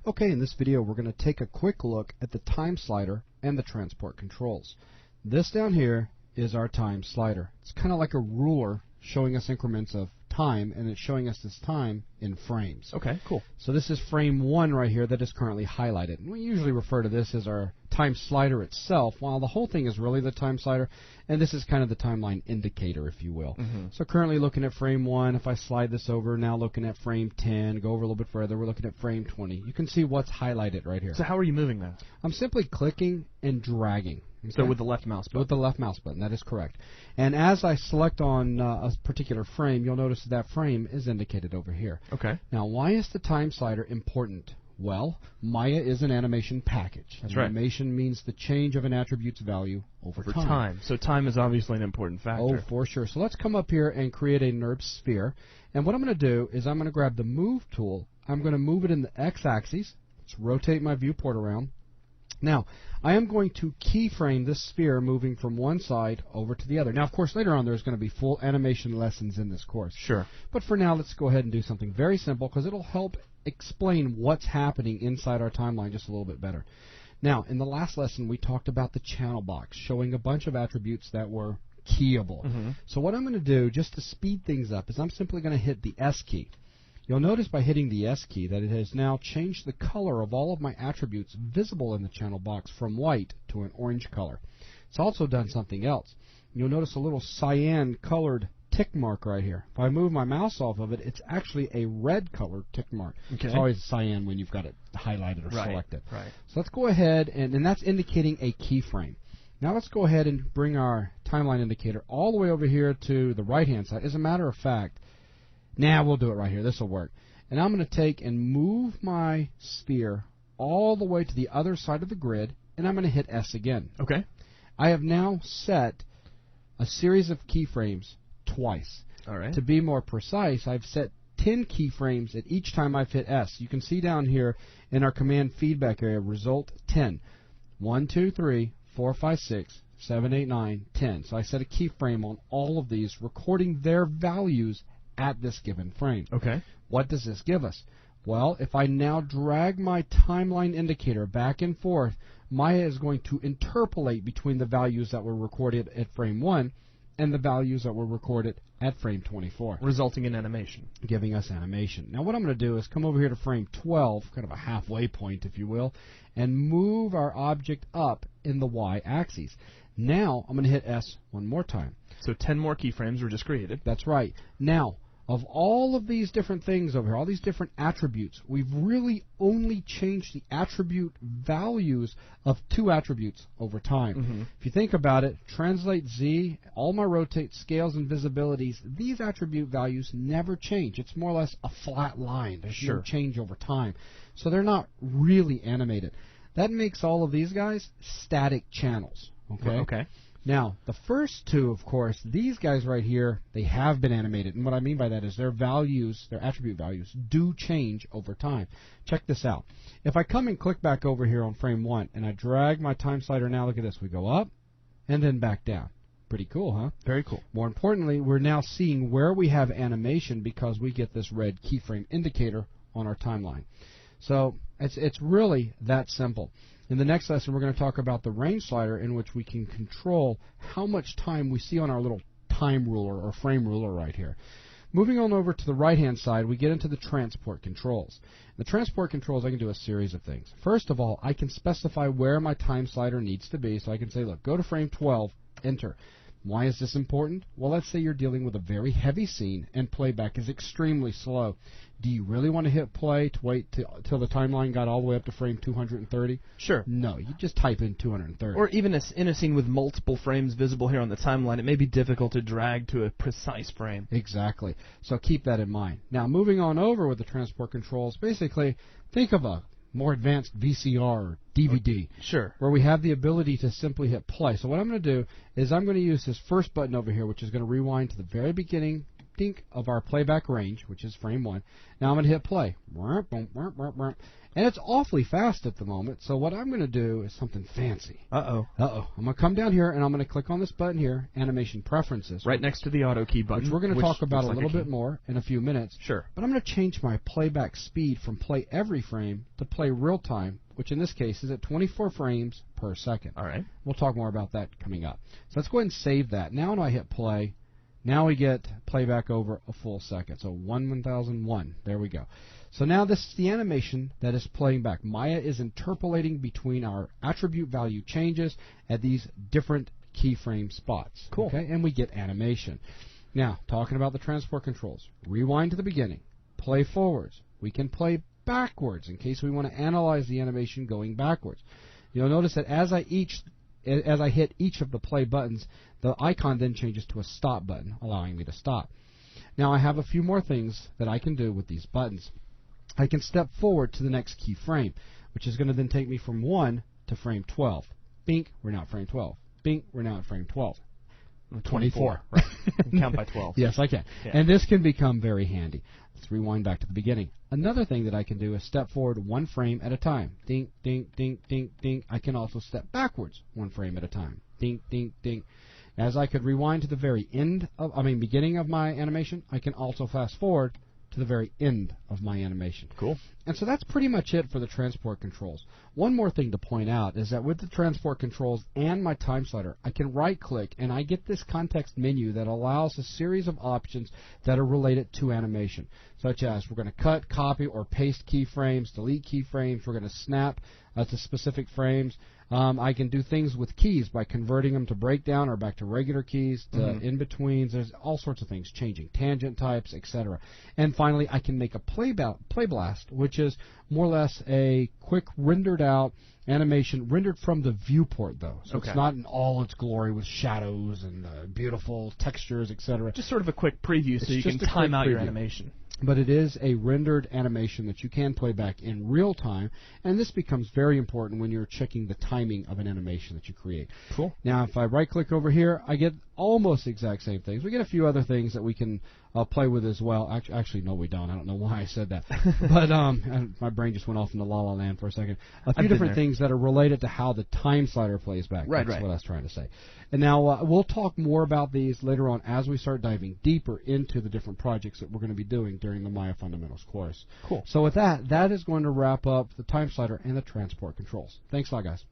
Okay, in this video we're going to take a quick look at the time slider and the transport controls. This down here is our time slider. It's kind of like a ruler showing us increments of time, and it's showing us this time in frames. Okay, cool. So this is frame 1 right here that is currently highlighted. And we usually refer to this as our time slider itself, while the whole thing is really the time slider, and this is kind of the timeline indicator, if you will. So currently looking at frame 1, if I slide this over, now looking at frame 10, go over a little bit further, we're looking at frame 20. You can see what's highlighted right here. So how are you moving that? I'm simply clicking and dragging. Okay? So with the left mouse button? With the left mouse button, that is correct. And as I select on a particular frame, you'll notice that frame is indicated over here. Okay. Now, why is the time slider important? Well, Maya is an animation package. That's right. Animation means the change of an attribute's value over time. So time is obviously an important factor. Oh, for sure. So let's come up here and create a NURB sphere. And what I'm going to do is I'm going to grab the Move tool. I'm going to move it in the X-axis. Let's rotate my viewport around. Now, I am going to keyframe this sphere moving from one side over to the other. Now, of course, later on there's going to be full animation lessons in this course. Sure. But for now, let's go ahead and do something very simple because it'll help explain what's happening inside our timeline just a little bit better. Now, in the last lesson, we talked about the channel box, showing a bunch of attributes that were keyable. So what I'm going to do, just to speed things up, is I'm simply going to hit the S key. You'll notice by hitting the S key that it has now changed the color of all of my attributes visible in the channel box from white to an orange color. It's also done something else. You'll notice a little cyan colored tick mark right here. If I move my mouse off of it, it's actually a red colored tick mark. Okay. It's always cyan when you've got it highlighted or selected. Right. So let's go ahead, and that's indicating a keyframe. Now let's go ahead and bring our timeline indicator all the way over here to the right-hand side. As a matter of fact, we'll do it right here. This will work. And I'm going to take and move my sphere all the way to the other side of the grid, and I'm going to hit S again. Okay. I have now set a series of keyframes twice. All right. To be more precise, I've set 10 keyframes at each time I've hit S. You can see down here in our command feedback area, result 10. 1, 2, 3, 4, 5, 6, 7, 8, 9, 10. So I set a keyframe on all of these, recording their values at this given frame. Okay. What does this give us? Well, if I now drag my timeline indicator back and forth, Maya is going to interpolate between the values that were recorded at frame 1 and the values that were recorded at frame 24. Resulting in animation. Giving us animation. Now what I'm going to do is come over here to frame 12, kind of a halfway point if you will, and move our object up in the Y-axis. Now I'm going to hit S one more time. So 10 more keyframes were just created. That's right. Now, of all of these different things over here, all these different attributes, we've really only changed the attribute values of 2 attributes over time. If you think about it, translate Z, all my rotate, scales, and visibilities, these attribute values never change. It's more or less a flat line. There's no change over time. So they're not really animated. That makes all of these guys static channels. Okay. Now, the first 2, of course, these guys right here, they have been animated. And what I mean by that is their values, their attribute values, do change over time. Check this out. If I come and click back over here on frame 1, and I drag my time slider, now look at this. We go up and then back down. Pretty cool, huh? Very cool. More importantly, we're now seeing where we have animation because we get this red keyframe indicator on our timeline. So it's really that simple. In the next lesson, we're going to talk about the range slider, in which we can control how much time we see on our little time ruler or frame ruler right here. Moving on over to the right-hand side, we get into the transport controls. The transport controls, I can do a series of things. First of all, I can specify where my time slider needs to be. So I can say, look, go to frame 12, enter. Why is this important? Well, let's say you're dealing with a very heavy scene and playback is extremely slow. Do you really want to hit play to wait till the timeline got all the way up to frame 230? Sure. No, you just type in 230. Or even in a scene with multiple frames visible here on the timeline, it may be difficult to drag to a precise frame. Exactly. So keep that in mind. Now, moving on over with the transport controls, basically think of a more advanced VCR or DVD. Sure. Where we have the ability to simply hit play. So what I'm going to do is I'm going to use this first button over here, which is going to rewind to the very beginning dink of our playback range, which is frame 1. Now I'm going to hit play. And it's awfully fast at the moment, so what I'm going to do is something fancy. Uh-oh. Uh-oh. I'm going to come down here, and I'm going to click on this button here, Animation Preferences. Right next to the auto key button. Which we're going to talk about a little bit more in a few minutes. Sure. But I'm going to change my playback speed from play every frame to play real time, which in this case is at 24 frames per second. All right. We'll talk more about that coming up. So let's go ahead and save that. Now when I hit play, now we get playback over a full second. So 1001. There we go. So now this is the animation that is playing back. Maya is interpolating between our attribute value changes at these different keyframe spots. Cool. Okay, and we get animation. Now, talking about the transport controls. Rewind to the beginning. Play forwards. We can play backwards in case we want to analyze the animation going backwards. You'll notice that as I hit each of the play buttons, the icon then changes to a stop button, allowing me to stop. Now I have a few more things that I can do with these buttons. I can step forward to the next key frame, which is going to then take me from 1 to frame 12. Bink, we're now at frame 12. Bink, we're now at frame 12. 24. Right. You can count by 12. Yes, I can. Yeah. And this can become very handy. Let's rewind back to the beginning. Another thing that I can do is step forward 1 frame at a time. Dink, dink, dink, dink, dink. I can also step backwards 1 frame at a time. Dink, dink, dink. As I could rewind to the very beginning of my animation, I can also fast forward to the very end of my animation. Cool. And so that's pretty much it for the transport controls. One more thing to point out is that with the transport controls and my time slider, I can right-click and I get this context menu that allows a series of options that are related to animation, such as we're going to cut, copy, or paste keyframes, delete keyframes, we're going to snap to specific frames. I can do things with keys by converting them to breakdown or back to regular keys, to in-betweens. There's all sorts of things changing, tangent types, etc. And finally, I can make a play blast, which is more or less a quick rendered out animation, rendered from the viewport, though. So it's not in all its glory with shadows and beautiful textures, etc. Just sort of a quick preview so you can time out your animation. But it is a rendered animation that you can play back in real time, and this becomes very important when you're checking the timing of an animation that you create. Cool. Now, if I right-click over here, I get almost the exact same things. We get a few other things that we can play with as well. Actually, no, we don't. I don't know why I said that. But my brain just went off into La La Land for a second. A few different things that are related to how the time slider plays back. That's what I was trying to say. And now we'll talk more about these later on as we start diving deeper into the different projects that we're going to be doing during the Maya Fundamentals course. Cool. So with that, that is going to wrap up the time slider and the transport controls. Thanks a lot, guys.